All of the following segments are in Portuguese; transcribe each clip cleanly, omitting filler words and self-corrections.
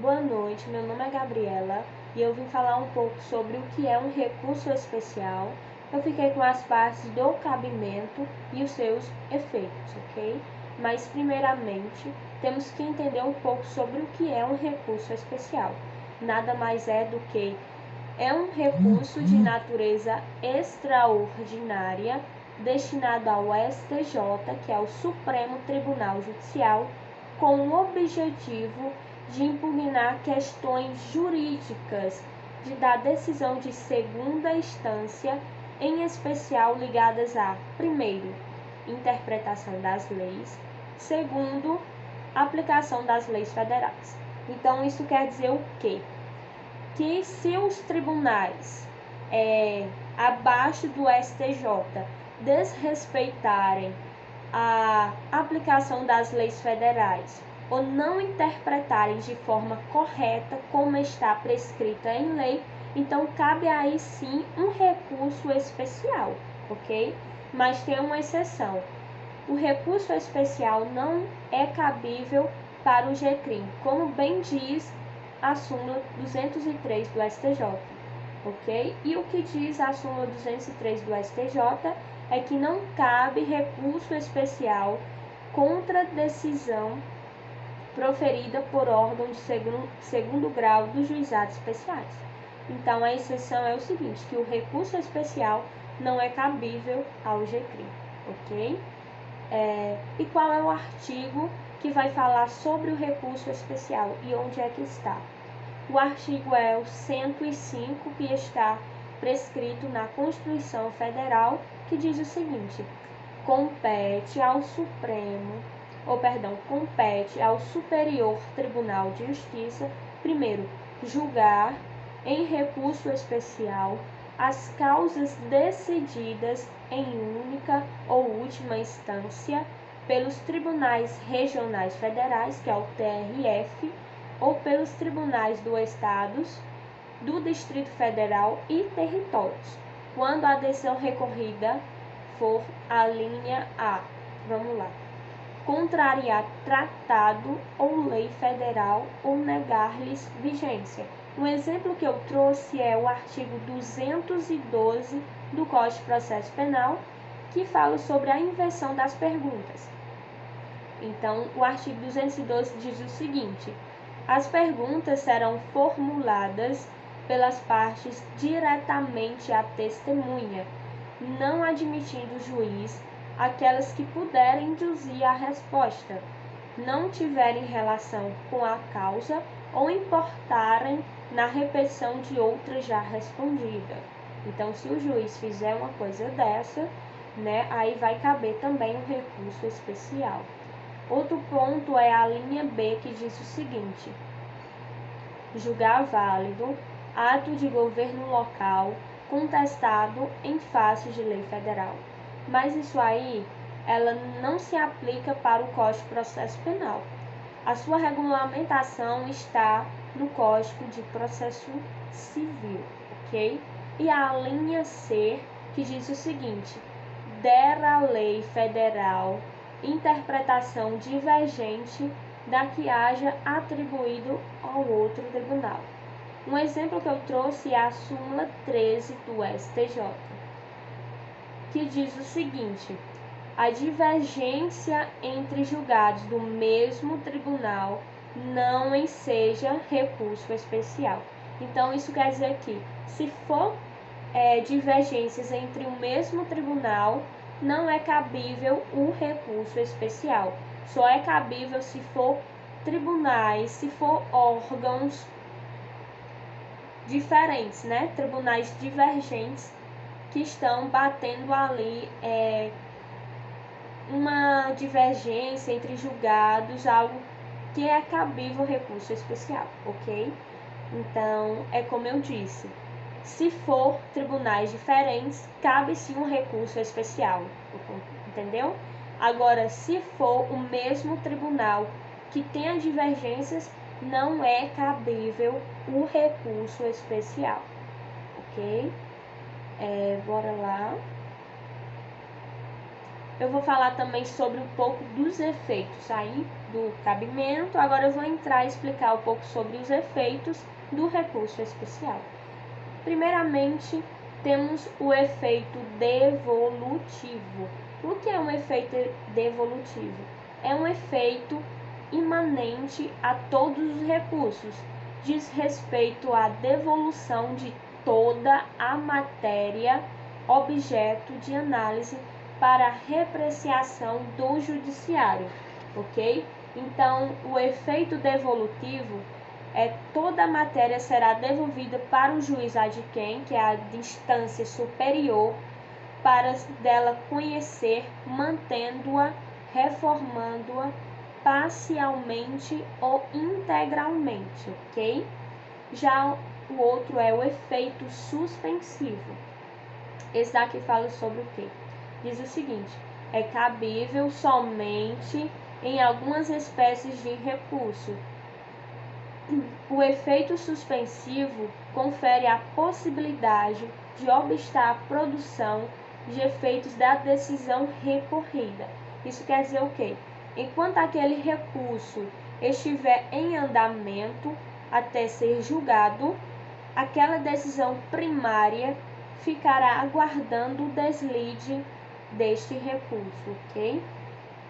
Boa noite, meu nome é Gabriela e eu vim falar um pouco sobre o que é um recurso especial. Eu fiquei com as partes do cabimento e os seus efeitos, ok? Mas, primeiramente, temos que entender um pouco sobre o que é um recurso especial. Nada mais é do que um recurso de natureza extraordinária destinado ao STJ, que é o Supremo Tribunal Judicial, com o objetivo de impugnar questões jurídicas da decisão de segunda instância, em especial ligadas a, primeiro, interpretação das leis, segundo, aplicação das leis federais. Então, isso quer dizer o quê? Que se os tribunais abaixo do STJ desrespeitarem a aplicação das leis federais ou não interpretarem de forma correta como está prescrita em lei, então cabe aí sim um recurso especial, ok? Mas tem uma exceção. O recurso especial não é cabível para o GCRIM, como bem diz a súmula 203 do STJ, ok? E o que diz a súmula 203 do STJ é que não cabe recurso especial contra decisão proferida por órgão de segundo grau dos juizados especiais. Então, a exceção é o seguinte, que o recurso especial não é cabível ao GCRIM, ok? E qual é o artigo que vai falar sobre o recurso especial e onde é que está? O artigo é o 105, que está prescrito na Constituição Federal, que diz o seguinte: compete ao Superior Tribunal de Justiça, primeiro, julgar em recurso especial as causas decididas em única ou última instância pelos tribunais regionais federais, que é o TRF, ou pelos tribunais do Estados, do Distrito Federal e territórios, quando a decisão recorrida for a linha A. Vamos lá. Contrariar tratado ou lei federal ou negar-lhes vigência. Um exemplo que eu trouxe é o artigo 212 do Código de Processo Penal, que fala sobre a inversão das perguntas. Então, o artigo 212 diz o seguinte: as perguntas serão formuladas pelas partes diretamente à testemunha, não admitindo o juiz aquelas que puderem induzir a resposta, não tiverem relação com a causa ou importarem na repetição de outra já respondida. Então, se o juiz fizer uma coisa dessa, aí vai caber também um recurso especial. Outro ponto é a linha B, que diz o seguinte: julgar válido ato de governo local contestado em face de lei federal. Mas isso aí, ela não se aplica para o Código de Processo Penal. A sua regulamentação está no Código de Processo Civil, ok? E a linha C, que diz o seguinte: der a lei federal interpretação divergente da que haja atribuído ao outro tribunal. Um exemplo que eu trouxe é a súmula 13 do STJ, que diz o seguinte: a divergência entre julgados do mesmo tribunal não enseja recurso especial. Então, isso quer dizer que, se for divergências entre o mesmo tribunal, não é cabível o recurso especial. Só é cabível se for tribunais, se for órgãos diferentes, tribunais divergentes que estão batendo ali uma divergência entre julgados, algo que é cabível recurso especial, ok? Então, é como eu disse, se for tribunais diferentes, cabe sim um recurso especial, entendeu? Agora, se for o mesmo tribunal que tenha divergências, não é cabível o recurso especial, ok? Bora lá. Eu vou falar também sobre um pouco dos efeitos aí do cabimento, agora eu vou entrar e explicar um pouco sobre os efeitos do recurso especial. Primeiramente, temos o efeito devolutivo. O que é um efeito devolutivo? É um efeito imanente a todos os recursos, diz respeito à devolução de toda a matéria objeto de análise para repreciação do judiciário, ok? Então, o efeito devolutivo é toda a matéria será devolvida para o juiz adquém, que é a instância superior, para dela conhecer, mantendo-a, reformando-a parcialmente ou integralmente, ok? Já o outro é o efeito suspensivo. Esse daqui fala sobre o quê? Diz o seguinte: é cabível somente em algumas espécies de recurso. O efeito suspensivo confere a possibilidade de obstar a produção de efeitos da decisão recorrida. Isso quer dizer o quê? Enquanto aquele recurso estiver em andamento até ser julgado, aquela decisão primária ficará aguardando o deslide deste recurso, ok?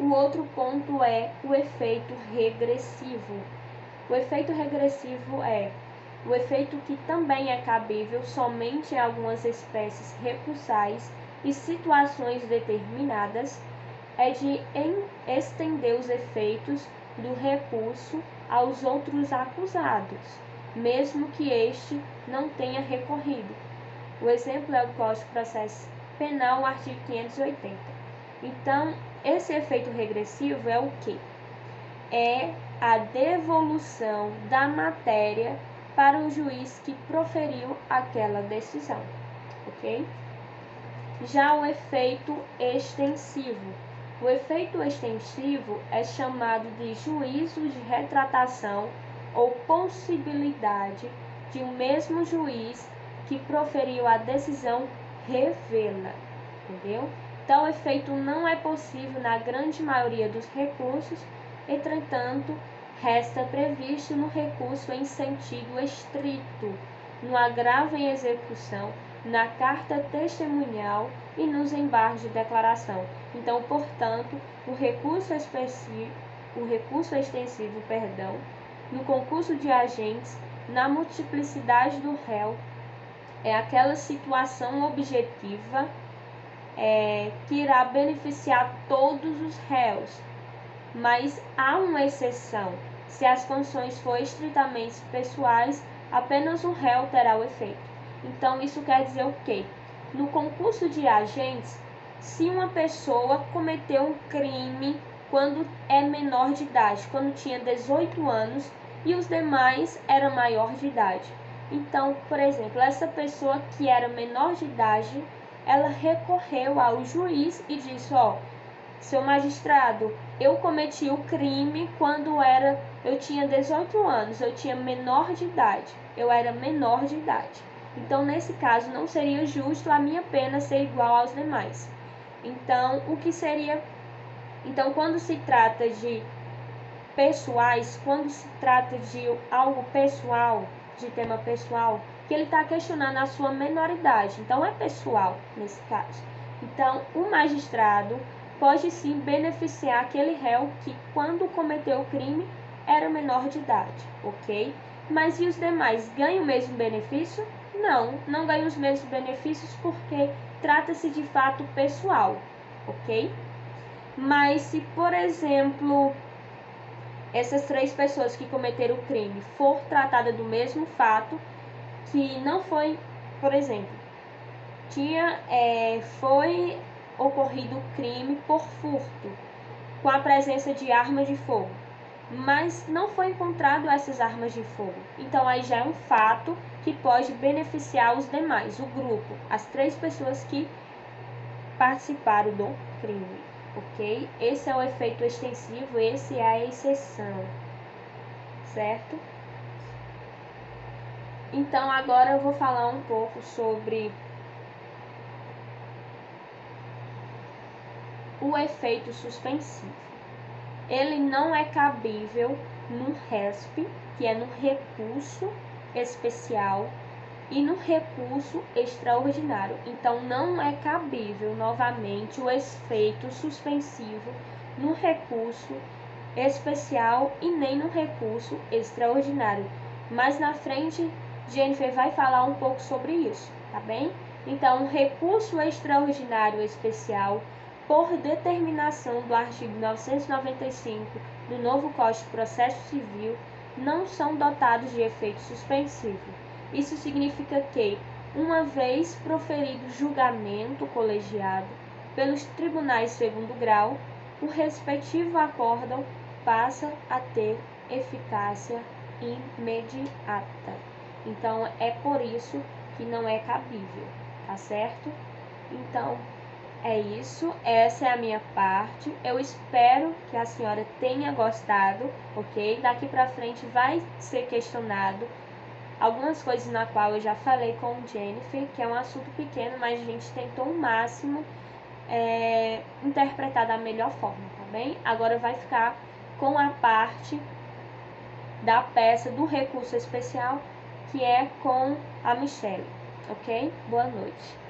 O outro ponto é o efeito regressivo. O efeito regressivo é o efeito que também é cabível somente em algumas espécies recursais e situações determinadas, é de estender os efeitos do recurso aos outros acusados, mesmo que este não tenha recorrido. O exemplo é o Código de Processo Penal, artigo 580. Então, esse efeito regressivo é o quê? É a devolução da matéria para o juiz que proferiu aquela decisão, ok? Já o efeito extensivo. O efeito extensivo é chamado de juízo de retratação ou possibilidade de um mesmo juiz que proferiu a decisão revê-la, entendeu? Tal efeito não é possível na grande maioria dos recursos, entretanto, resta previsto no recurso em sentido estrito, no agravo em execução, na carta testemunhal e nos embargos de declaração. Então, portanto, o recurso extensivo, no concurso de agentes, na multiplicidade do réu, é aquela situação objetiva que irá beneficiar todos os réus, mas há uma exceção. Se as condições forem estritamente pessoais, apenas o réu terá o efeito. Então, isso quer dizer o quê? No concurso de agentes, se uma pessoa cometeu um crime quando é menor de idade, quando tinha 18 anos, e os demais eram maior de idade. Então, por exemplo, essa pessoa que era menor de idade, ela recorreu ao juiz e disse: seu magistrado, eu cometi o crime quando eu tinha 18 anos, eu tinha menor de idade, eu era menor de idade. Então, nesse caso, não seria justo a minha pena ser igual aos demais. Então, quando se trata de pessoais, quando se trata de algo pessoal, de tema pessoal, que ele está questionando a sua menoridade, então é pessoal nesse caso. Então, o magistrado pode sim beneficiar aquele réu que, quando cometeu o crime, era menor de idade, ok? Mas e os demais ganham o mesmo benefício? Não ganham os mesmos benefícios porque trata-se de fato pessoal, ok? Mas se, por exemplo, essas 3 pessoas que cometeram o crime for tratada do mesmo fato, que não foi, por exemplo, foi ocorrido o crime por furto, com a presença de arma de fogo, mas não foi encontrado essas armas de fogo. Então, aí já é um fato que pode beneficiar os demais, o grupo, as 3 pessoas que participaram do crime, ok? Esse é o efeito extensivo, esse é a exceção, certo? Então, agora eu vou falar um pouco sobre o efeito suspensivo. ele não é cabível no RESP, que é no recurso especial, e no recurso extraordinário. Então, não é cabível, novamente, o efeito suspensivo no recurso especial e nem no recurso extraordinário. Mas na frente, Jennifer vai falar um pouco sobre isso, tá bem? Então, recurso extraordinário especial, por determinação do artigo 995 do novo Código de Processo Civil, não são dotados de efeito suspensivo. Isso significa que, uma vez proferido julgamento colegiado pelos tribunais de segundo grau, o respectivo acórdão passa a ter eficácia imediata. Então, é por isso que não é cabível, tá certo? Então, é isso, essa é a minha parte. Eu espero que a senhora tenha gostado, ok? Daqui pra frente vai ser questionado algumas coisas na qual eu já falei com o Jennifer, que é um assunto pequeno, mas a gente tentou o máximo interpretar da melhor forma, tá bem? Agora vai ficar com a parte da peça do recurso especial, que é com a Michelle, ok? Boa noite.